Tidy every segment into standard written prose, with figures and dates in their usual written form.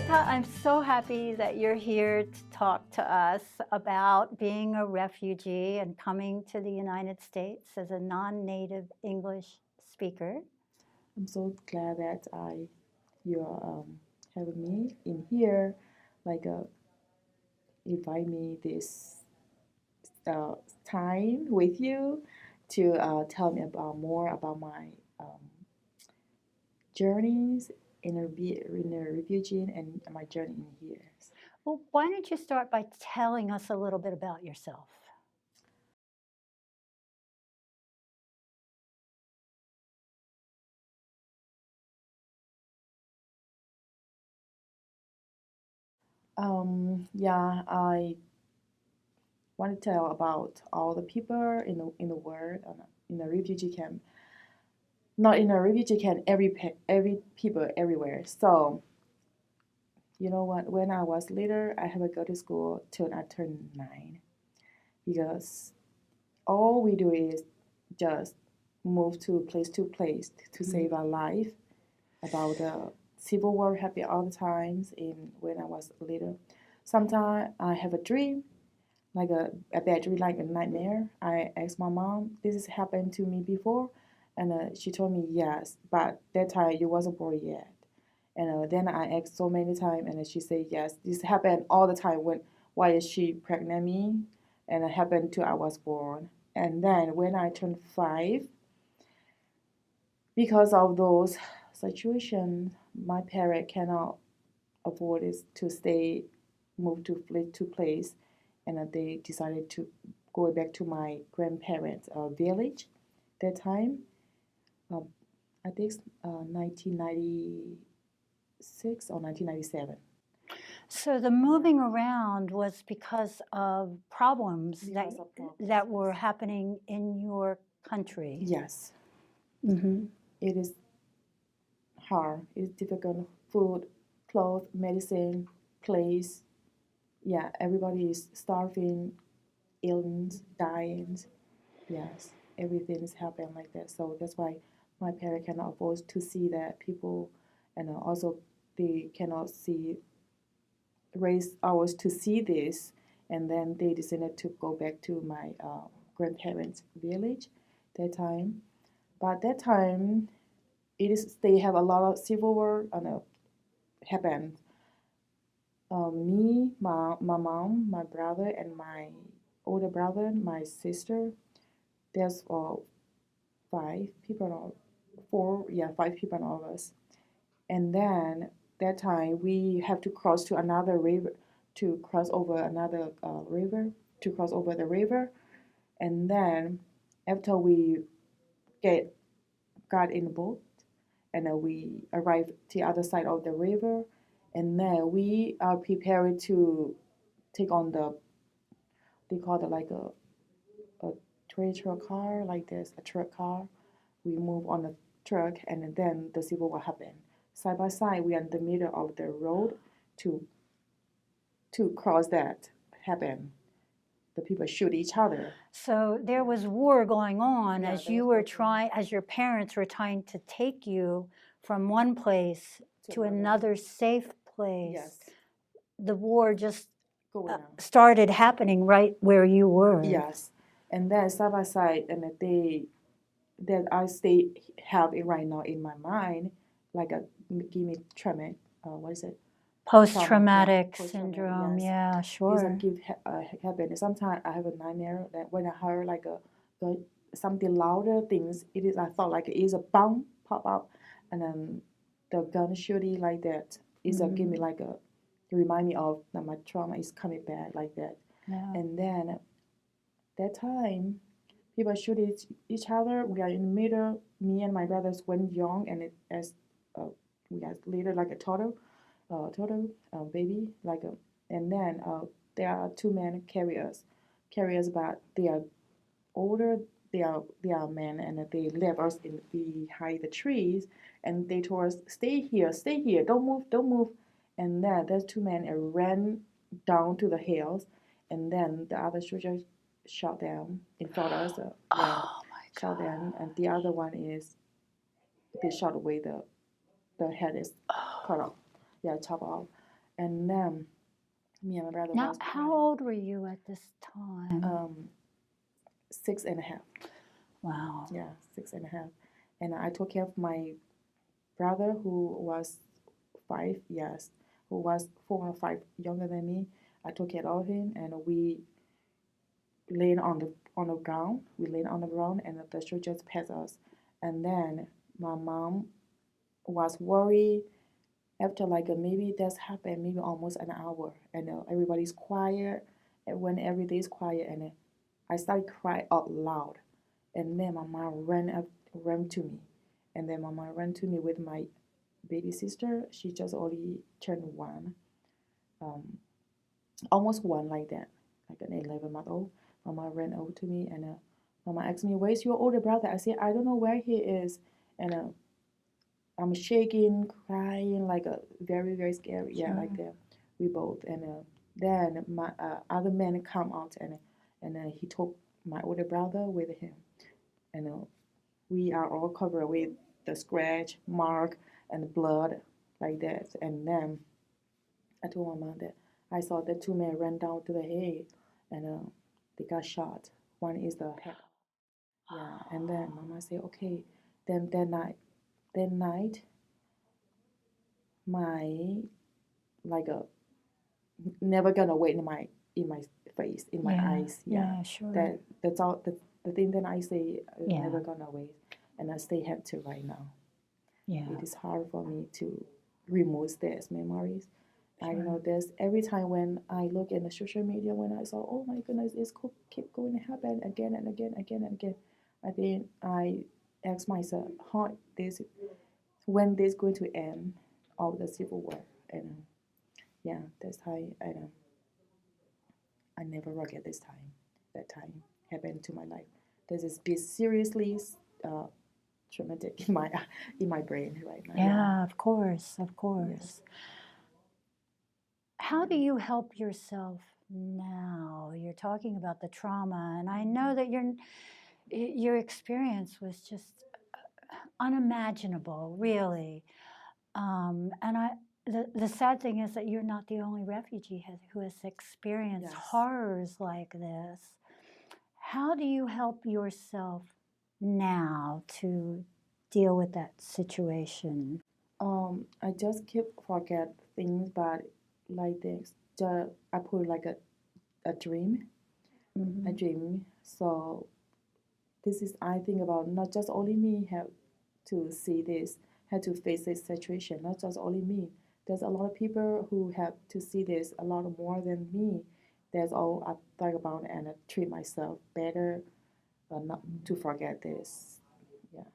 Tah, I'm so happy that you're here to talk to us about being a refugee and coming to the United States as a non-native English speaker. I'm so glad that you're having me in here, like invite me this uh, time with you to tell me about more about my journeys in a refugee and my journey in here. Well, why don't you start by telling us a little bit about yourself? Yeah, I want to tell about all the people in the world in a refugee camp. Not in a refugee camp, every people everywhere. So you know what? When I was little, I have to go to school till I turned 9 because all we do is just move to place to save our life. About the civil war happened all the times in when I was little. Sometimes I have a dream, like a bad dream, like a nightmare. I asked my mom, "This has happened to me before," and she told me yes, but that time you wasn't born yet. And then I asked so many times, and she said yes. This happened all the time. When why is she pregnant me? And it happened till I was born. And then when I turned 5, because of those situations, my parent cannot afford it to stay, move to place, and they decided to go back to my grandparents' village. That time, um, I think 1996 or 1997. So the moving around was because of problems Because of problems, that were yes. happening in your country. Yes, Mm-hmm. it is hard. It's difficult. Food, clothes, medicine, place. Yeah, everybody is starving, illness, dying. Yes, everything is happening like that. So that's why my parents cannot afford to see that people, and also they cannot see raise ours to see this, and then they decided to go back to my grandparents' village that time. But that time, it is they have a lot of civil war happen. My mom, my brother, and my older brother, my sister. There's 5 people, or 4, yeah, 5 people of us. And then that time we have to cross to another river, to cross over another river, to cross over the river. And then after we get got in the boat, and then we arrive to the other side of the river, and then we are prepared to take on they call it like a treasure car, like this, a truck car. We move on the truck, and then the civil war happened. Side by side, we are in the middle of the road to cross that happen. The people shoot each other. So there was war going on Yeah, as there you was were war going on. as your parents were trying to take you from one place to another safe place. Yes, The war just going on. started happening right where you were. Yes, and then side by side, and that I stay have it right now in my mind, like a give me trauma. What is it? Post-traumatic Post-traumatic, syndrome. yes. Yeah, It's a sure. give happen. Sometimes I have a nightmare that when I heard like a something louder things, it is I thought like it is a bomb pop up, and then the gun shooting like that is a give me like a remind me of that my trauma is coming back like that. Yeah. And then that time people shoot each other. We are in the middle. Me and my brothers went young, and as we got later like a total baby like a, and then there are 2 men carriers, but they are older. They are men, and they left us in behind the trees, and they told us stay here, don't move. And then those 2 men ran down to the hills, and then the other soldiers shot them in front of us. Yeah, Oh my shot them, and the other one is they shot away the head is cut off, yeah, chop off. And then me and my brother Now, was how crying. old were you at this time? 6.5. Wow. Yeah, 6.5. And I took care of my brother who was 5 years, who was 4 or 5 younger than me. I took care of him, and we laying on the ground. We laying on the ground, and the teacher just passed us. And then my mom was worried after like maybe that's happened, maybe almost an hour, and everybody's quiet. And when everything's quiet, and I started crying out loud, and then my mom ran to me, and then my mom ran to me with my baby sister. She just only turned one, um, almost one like that, like an 11-month-old. Mama ran over to me and Mama asked me, "Where's your older brother?" I said, "I don't know where he is," and I'm shaking, crying, like a very very scary, yeah, Sure. like that. We both, and then my other man come out and he took my older brother with him, and we are all covered with the scratch mark and blood like that, and then I told my mom that I saw the two men ran down to the hay and they got shot. One is the head. Yeah, and then Mama said, okay. Then that night, my like a never gonna wait in my face, in my Yeah, eyes. Yeah, sure. that's all. The thing that I say, Yeah. never gonna wait, and I stay had to right now. Yeah. It is hard for me to remove these memories. I Sure. know this every time when I look in the social media, when I saw, oh my goodness, it's keep going to happen again and again, again and again. I think I ask myself, how this, when this going to end, of the civil war, and yeah, that's how I never forget this time. That time happened to my life. This is be seriously uh, traumatic in my brain right now. Yeah, of course, of Yes. course. How do you help yourself now? You're talking about the trauma, and I know that your experience was just unimaginable, really. And the sad thing is that you're not the only refugee who has experienced Yes. horrors like this. How do you help yourself now to deal with that situation? I just keep forget things, but like this, I put like a dream, a dream. So this is I think about not just only me have to see this, have to face this situation, not just only me. There's a lot of people who have to see this a lot more than me. That's all I think about and I treat myself better, not to forget this. Yeah.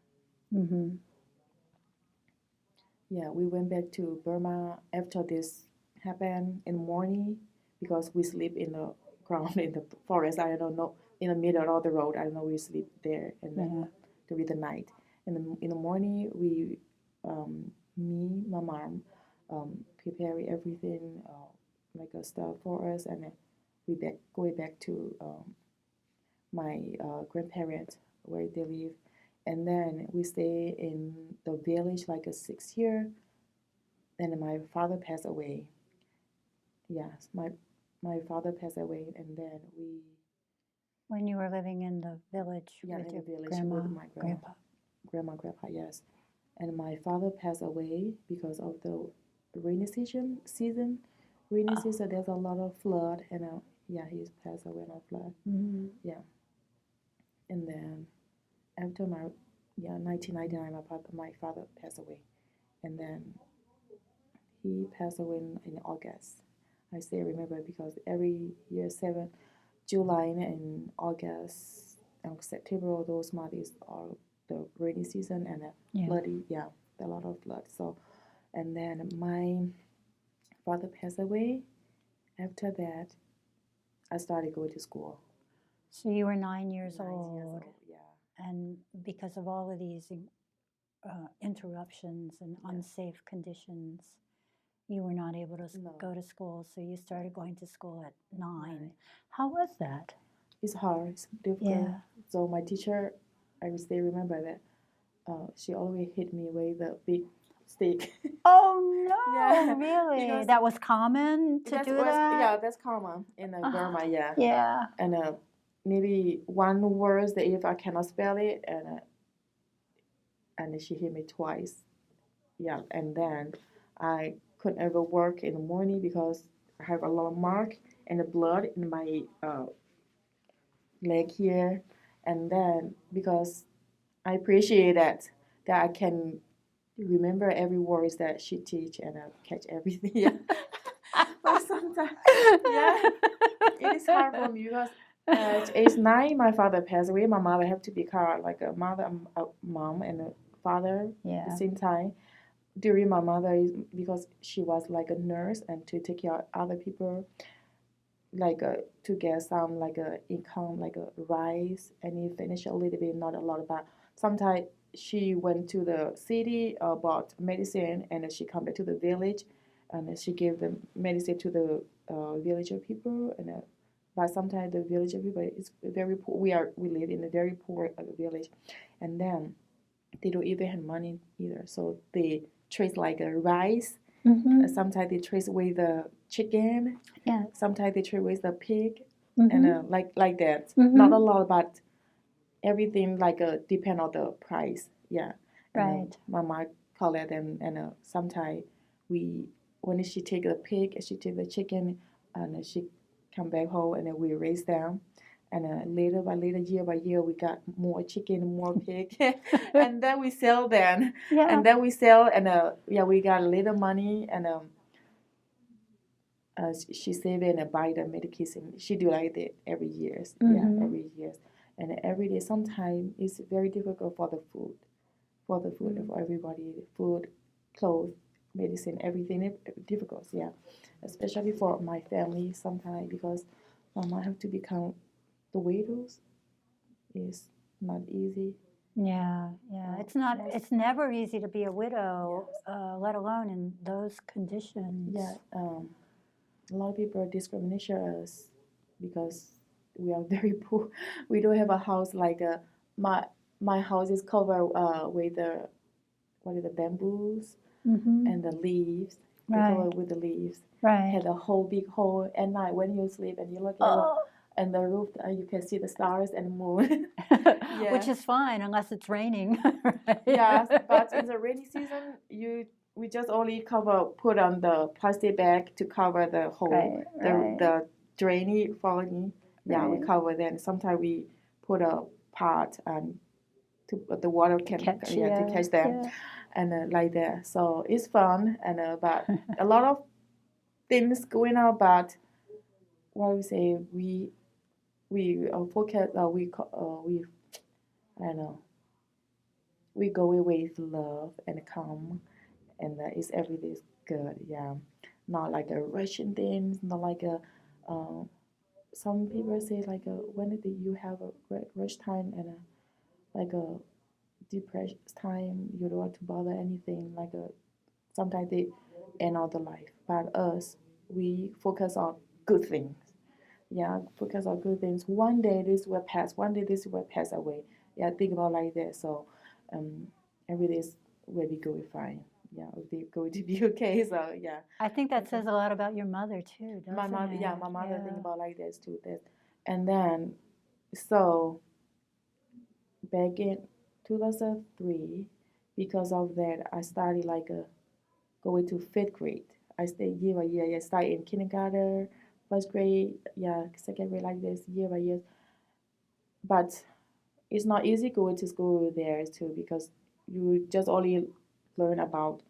Mm-hmm. Yeah, we went back to Burma after this happened in the morning because we sleep in the ground in the forest. I don't know, in the middle of the road. I don't know. We sleep there and then during the night. And in the morning, me, my mom, prepare everything like a stuff for us, and then we going back to my grandparents where they live, and then we stay in the village like a 6 year. Then my father passed away. Yes, my father passed away, and then we When you were living in the village yeah with in your the village grandma, with my grandpa, yes, and my father passed away because of the rainy season. Rainy season, there's a lot of flood, and yeah, he passed away in a flood. Mm-hmm. Yeah, and then after my 1999, my father passed away, and then he passed away in August. I still remember because every year 7 July and August and September, those months are the rainy season and flooding. Yeah, a lot of flood. So, and then my father passed away. After that, I started going to school. So you were 9 years 9 years old, old, yeah. and because of all of these interruptions and unsafe conditions, you were not able to No. go to school. So you started going to school at 9. How was that? It's hard. It's difficult. Yeah. So my teacher, I still remember that she always hit me with a big stick. Oh no, Yeah, really? because That was common to do that? yeah, that's common in Burma. Yeah, Yeah. and maybe one word that if I cannot spell it, and she hit me twice. Yeah, and then I couldn't ever work in the morning because I have a lot of mark and the blood in my leg here, and then because I appreciate that I can remember every word that she teach and catch everything. Yeah. But sometimes, yeah, it is hard for me because at age 9, my father passed away. My mother have to be car like a mother, a mom, and a father at Yeah. the same time. During my mother is because she was like a nurse and to take care of other people, like to get some like a income, like a rise, and you finish a little bit, not a lot, but sometimes she went to the city, bought medicine, and then she come back to the village, and then she gave the medicine to the villager people, and but sometimes the villager people is very poor. We live in a very poor village, and then they don't even have money either, so they trade like a rice. Mm-hmm. Sometimes they trade with the chicken. Yeah. Sometimes they trade with the pig, Mm-hmm. and like that. Mhm. Not a lot, but everything like depend on the price. Yeah. And Right. my mom collect them, and sometimes we when she take the pig, she take the chicken, and she come back home, and then we raise them. And later by later, year by year, we got more chicken, more pig, and then we sell them. Yeah. And then we sell, and yeah, we got a little money, and she save it and buy the medication. She do like that every years. Mhm. Yeah, every years. And every day, sometimes it's very difficult for the food, for everybody, food, clothes, medicine, everything difficult. Yeah, especially for my family sometimes because mama have to become the widows is not easy. Yeah, yeah. It's not. It's never easy to be a widow, let alone in those conditions. Yeah, a lot of people discriminate us because we are very poor. We don't have a house like my my house is covered with the what is the bamboos Mm-hmm. and the leaves. They Right. cover it with the leaves. Right. Had a whole big hole at night when you sleep and you look at and the roof you can see the stars and the moon. Yeah. Which is fine unless it's raining. Right? Yes, but in the rainy season, we just only put on the plastic bag to cover the hole, Right. the drainy falling. Yeah, we Right. cover then. Sometimes we put a pot and to the water can to catch them, Yeah. and like that. So it's fun and but a lot of things going on. But what we say we focus we I don't know we go away with love and calm and it's everything is good. Yeah, not like a rushing things, not like a. Some people say like when did you have a rush time and like a depression time, you don't want to bother anything. Like sometimes they end all the life, but us we focus on good things. Yeah, focus on good things. One day this will pass. One day this will pass away. Yeah, think about like that. So, um, every day will be going fine. Yeah, we're going to be okay. So yeah. I think that says a lot about your mother too, doesn't My mother, it? yeah, my mother think about like this too. That, and then, so back in 2003, because of that, I started like going to fifth grade. I stayed year by year. I started in kindergarten, first grade, yeah, second grade like this, year by year. But it's not easy going to school there too because you just only learn about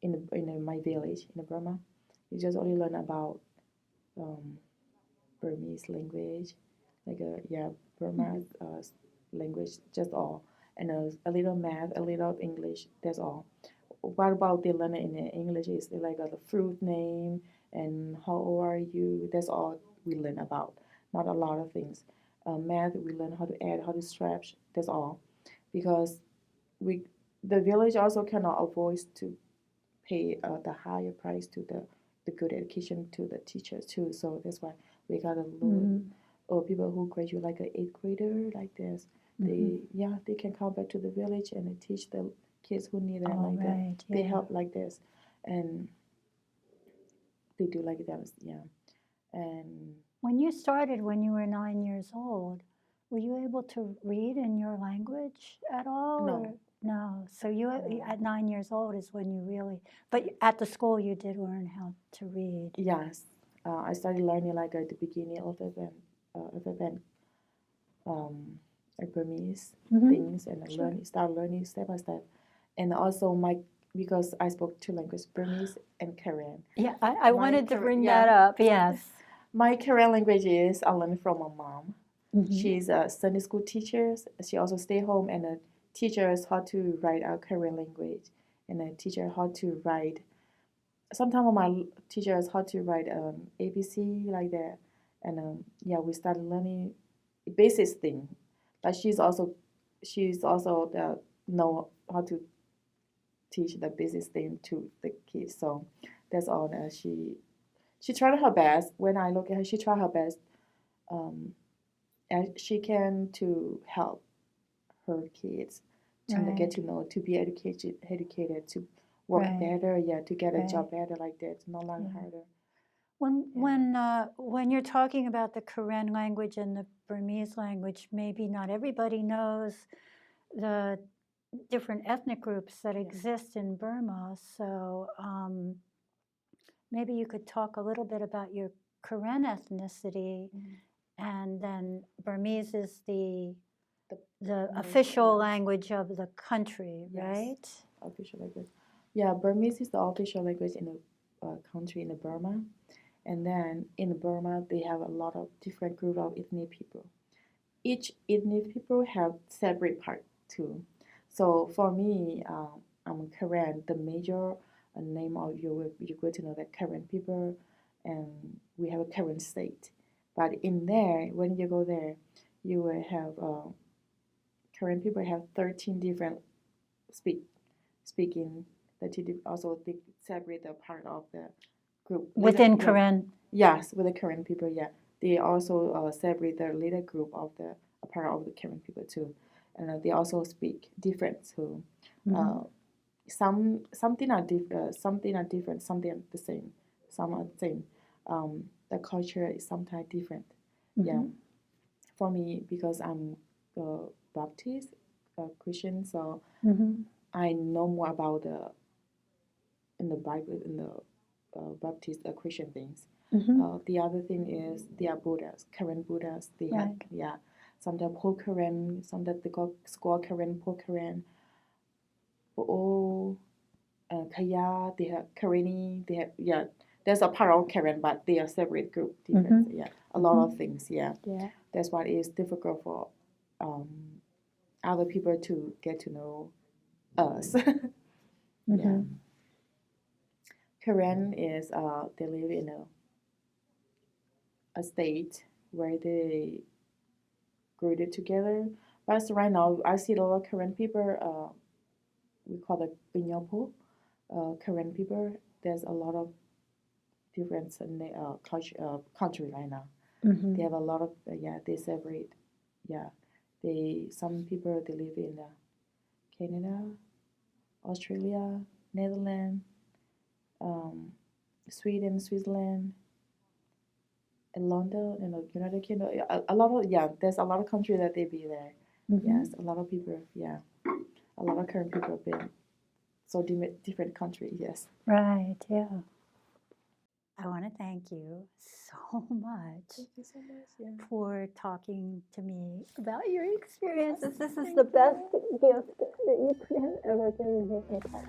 in my village in Burma. You just only learn about um, Burmese language, like Burma language, just all, and a little math, a little English. That's all. What about they learn in English is like the fruit name and how old are you? That's all we learn about. Not a lot of things. Math we learn how to add, how to subtract. That's all, because we the village also cannot avoid to pay the higher price to the good education to the teachers too. So that's why we gotta learn. Or people who graduate like an eighth grader like this, they can come back to the village and teach the kids who need it Oh, like that. right. They Yeah. help like this, and they do like that. Yeah, and When you started when you were 9 years old, were you able to read in your language at all? No. Or? No. So you No. at 9 years old is when you really, but at the school you did learn how to read. Yes, I started learning like at the beginning of Burmese things, and Sure. start learning step by step, and also because I spoke two languages, Burmese and Korean. Yeah, I wanted to bring yeah. that up. Yes. My Korean language is I learned from my mom. Mhm. She's a Sunday school teacher. She also stay home and teaches how to write our Korean language, and teach her how to write. Sometimes my teachers how to write ABC like that, and yeah, we started learning basic thing. But she's also know how to teach the basic thing to the kids. So that's all. She tried her best. When I look at her, she tried her best. And she can to help her kids to get to know, to be educated, to work better, yeah, to get a job better like that, no longer harder. When you're talking about the Korean language and the Burmese language, maybe not everybody knows the different ethnic groups that exist in Burma. So maybe you could talk a little bit about your Korean ethnicity, and then Burmese is the official language of the country, right? Yes, official language. Yeah, Burmese is the official language in the country in Burma. And then in Burma, they have a lot of different group of ethnic people. Each ethnic people have separate part too. So for me, I'm Korean. The major name of you go to know that Korean people, and we have a Korean state. But in there, when you go there, you will have Korean people have 13 different speaking. Also they separate the part of the group within Korean. Yes, with the Korean people, yeah. They also separate the little group of the part of the Korean people too, and they also speak different too. Something are different, something are different, something are the same, some are the same. The culture is sometimes different. Yeah, for me because I'm Baptist, Christian, so I know more about in the Bible in the Baptist Christian things. The other thing is they are Buddhas, Korean Buddhas. They have sometimes Paul Korean, sometimes they call Squaw Korean, Paul Korean, Bo'o, Kaya. They have Korean. They have There's a part of Korean, but they are separate group. Different. Yeah, a lot of things. Yeah. That's why it is difficult for other people to get to know us. Yeah. Korean is they live in a state where they grew it together. But right now, I see a lot of Korean people. We call it Binyopo. Korean people. There's a lot of difference in the country right now. They have a lot of They separate. Yeah, some people they live in Canada, Australia, Netherlands, Sweden, Switzerland, in London, United Kingdom, a lot of there's a lot of countries that they be there. Yes, a lot of people, a lot of current people have been so different country. Yes. Right. Yeah. I want to thank you so much. Thank you so much. Yeah. For talking to me about your experiences. This is the best gift that you can ever give me.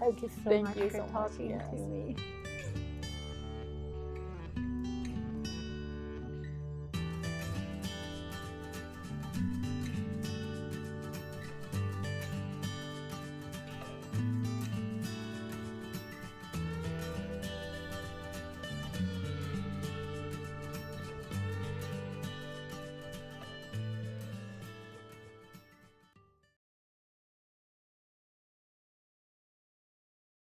Thank you so much for talking to me.